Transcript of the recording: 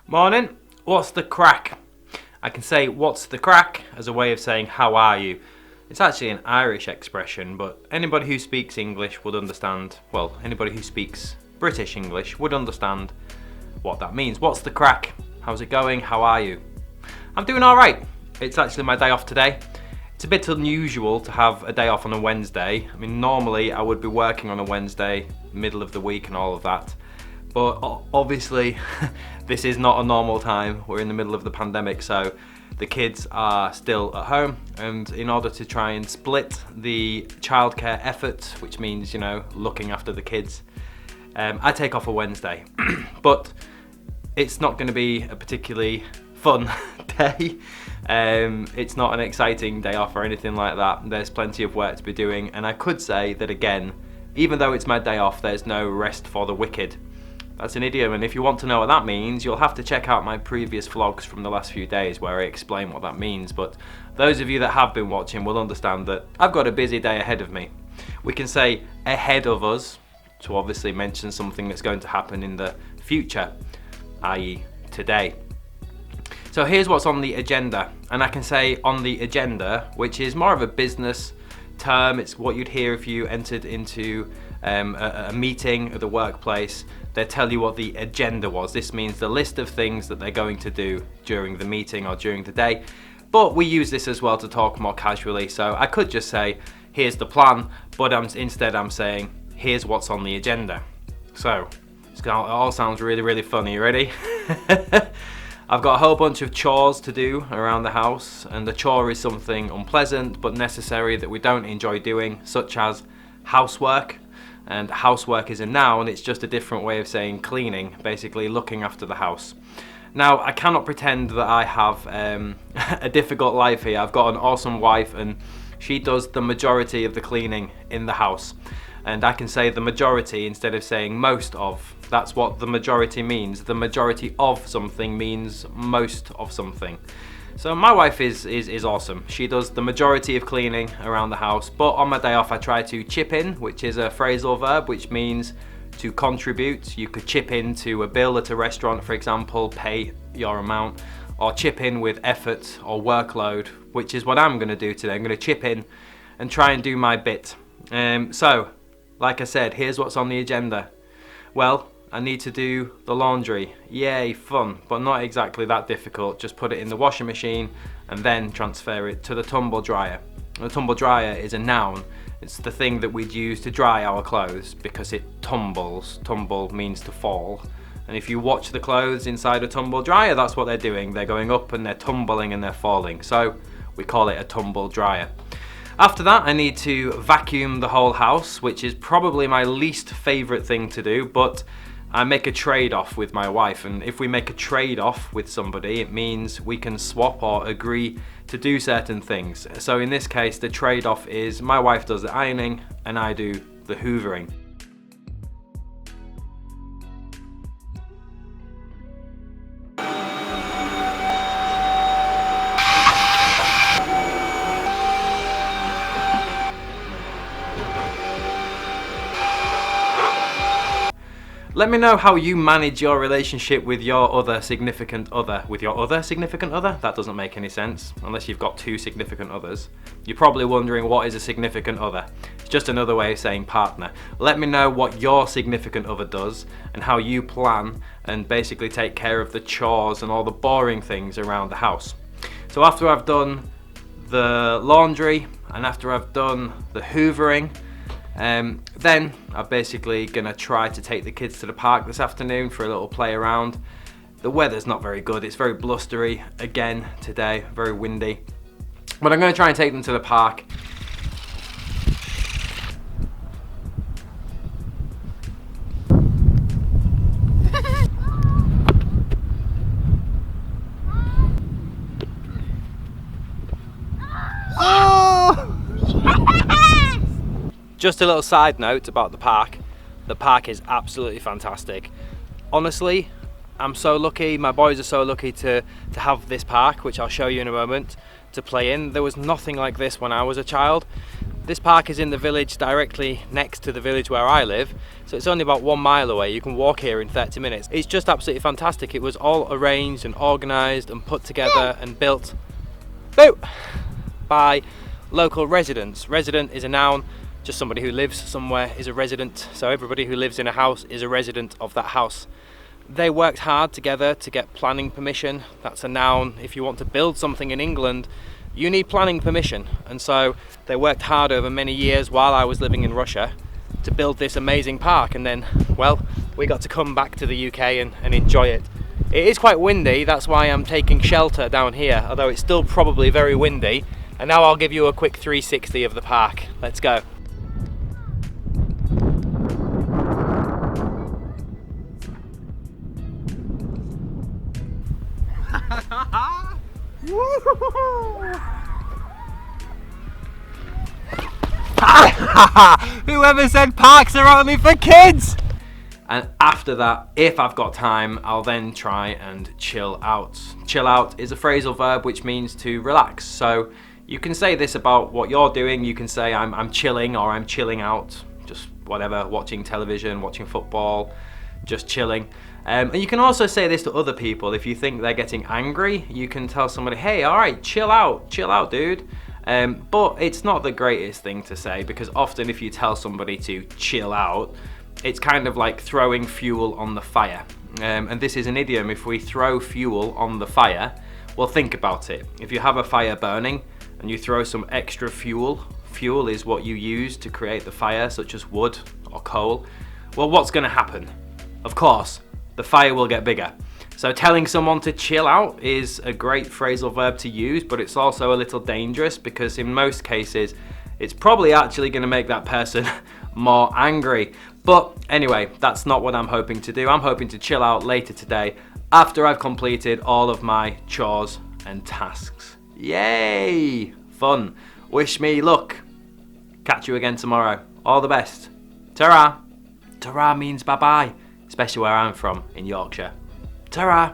Morning. What's the crack? I can say what's the crack as a way of saying how are you. It's actually an Irish expression, but anybody who speaks English would understand, well, anybody who speaks British English would understand what that means. What's the crack? How's it going? How are you? I'm doing alright. It's actually my day off today. It's a bit unusual to have a day off on a Wednesday. I mean, normally I would be working on a Wednesday, middle of the week and all of that. But obviously, this is not a normal time. We're in the middle of the pandemic, so the kids are still at home. And in order to try and split the childcare effort, which means, looking after the kids, I take off a Wednesday. But it's not going to be a particularly fun day. It's not an exciting day off or anything like that. There's plenty of work to be doing. And I could say that again, even though it's my day off, there's no rest for the wicked. That's an idiom, and if you want to know what that means, you'll have to check out my previous vlogs from the last few days where I explain what that means. But those of you that have been watching will understand that I've got a busy day ahead of me. We can say ahead of us to obviously mention something that's going to happen in the future, i.e. today. So here's what's on the agenda, and I can say on the agenda, which is more of a business term. It's what you'd hear if you entered into a meeting at the workplace. They tell you what the agenda was. This means the list of things that they're going to do during the meeting or during the day. But we use this as well to talk more casually. So I could just say, here's the plan, but instead I'm saying, here's what's on the agenda. So it all sounds really, really funny. You ready? I've got a whole bunch of chores to do around the house, and the chore is something unpleasant but necessary that we don't enjoy doing, such as housework. And housework is a noun. It's just a different way of saying cleaning, basically looking after the house. Now, I cannot pretend that I have a difficult life here. I've got an awesome wife and she does the majority of the cleaning in the house. And I can say the majority instead of saying most of. That's what the majority means. The majority of something means most of something. So my wife is awesome. She does the majority of cleaning around the house, but on my day off I try to chip in, which is a phrasal verb, which means to contribute. You could chip in to a bill at a restaurant, for example, pay your amount, or chip in with effort or workload, which is what I'm going to do today. I'm going to chip in and try and do my bit. So, like I said, here's what's on the agenda. Well, I need to do the laundry. Yay, fun, but not exactly that difficult. Just put it in the washing machine and then transfer it to the tumble dryer. The tumble dryer is a noun. It's the thing that we'd use to dry our clothes because it tumbles. Tumble means to fall. And if you watch the clothes inside a tumble dryer, that's what they're doing. They're going up and they're tumbling and they're falling. So we call it a tumble dryer. After that, I need to vacuum the whole house, which is probably my least favorite thing to do, but I make a trade-off with my wife, and if we make a trade-off with somebody, it means we can swap or agree to do certain things. So in this case, the trade-off is my wife does the ironing and I do the hoovering. Let me know how you manage your relationship with your other significant other. With your other significant other? That doesn't make any sense, unless you've got two significant others. You're probably wondering what is a significant other. It's just another way of saying partner. Let me know what your significant other does and how you plan and basically take care of the chores and all the boring things around the house. So after I've done the laundry and after I've done the hoovering, then I'm basically gonna try to take the kids to the park this afternoon for a little play around. The weather's not very good, it's very blustery again today, very windy. But I'm gonna try and take them to the park. Just a little side note about the park. The park is absolutely fantastic. Honestly, I'm so lucky, my boys are so lucky to have this park, which I'll show you in a moment, to play in. There was nothing like this when I was a child. This park is in the village directly next to the village where I live, so it's only about 1 mile away. You can walk here in 30 minutes. It's just absolutely fantastic. It was all arranged and organised and put together and built by local residents. Resident is a noun, just somebody who lives somewhere is a resident, so everybody who lives in a house is a resident of that house. They worked hard together to get planning permission. That's a noun. If you want to build something in England, you need planning permission, and so they worked hard over many years while I was living in Russia to build this amazing park, and then, well, we got to come back to the UK and enjoy it. It is quite windy, that's why I'm taking shelter down here, although it's still probably very windy. And now I'll give you a quick 360 of the park. Let's go. Whoever said parks are only for kids? And after that, if I've got time, I'll then try and chill out. Chill out is a phrasal verb which means to relax. So you can say this about what you're doing. You can say I'm chilling, or I'm chilling out, just whatever, watching television, watching football, just chilling. And you can also say this to other people. If you think they're getting angry, you can tell somebody, hey, all right, chill out, dude. But it's not the greatest thing to say, because often if you tell somebody to chill out, it's kind of like throwing fuel on the fire. And this is an idiom. If we throw fuel on the fire, well, think about it. If you have a fire burning and you throw some extra fuel is what you use to create the fire, such as wood or coal, well, what's going to happen? Of course, the fire will get bigger. So telling someone to chill out is a great phrasal verb to use, but it's also a little dangerous, because in most cases, it's probably actually going to make that person more angry. But anyway, that's not what I'm hoping to do. I'm hoping to chill out later today after I've completed all of my chores and tasks. Yay! Fun. Wish me luck. Catch you again tomorrow. All the best. Ta-ra. Ta-ra means bye-bye, especially where I'm from in Yorkshire. Ta-ra.